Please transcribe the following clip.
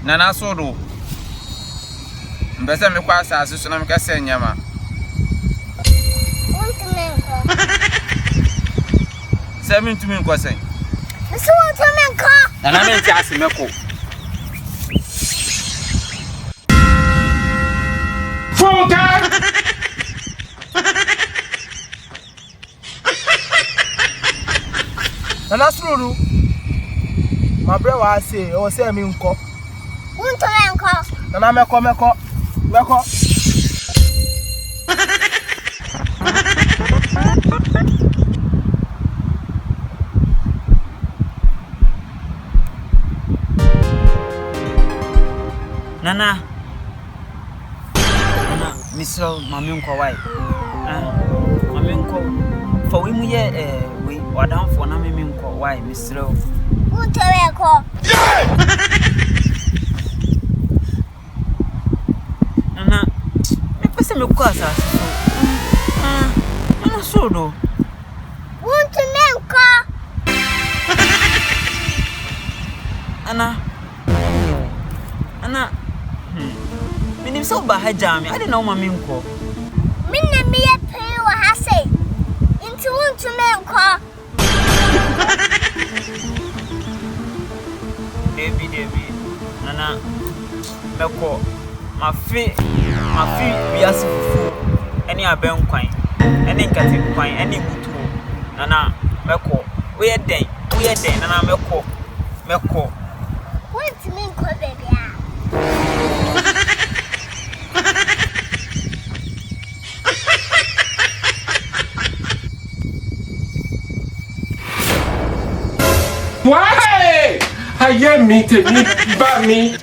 Nana sodo. Mbese me kwa asase so na me kase nyama. Seven to me nko sen. So want to me nko. Nana me nti ase meko. Funka. Nana suru. My brother was say, "Oh, say me nko." Want to me nko. Nana meko. Nana, Mr. Mamunko, why? Mamunko, for we are down for Namunko, why, Mr. Want to me nko. Nana, make us a casa. I'm so do. Want to me nko. Anna. Minim so ba hajami. I don't know Mamunko. Minna me a pay wa hase. Into want to me nko. Debbie. Nana, Meko. Mafi biasi fufu. Any aben kwine. Any nkate kwine. Any mutu. Nana, Meko. We den. Nana, Meko. Want to me nko baby. Why? I hear me to me, but me.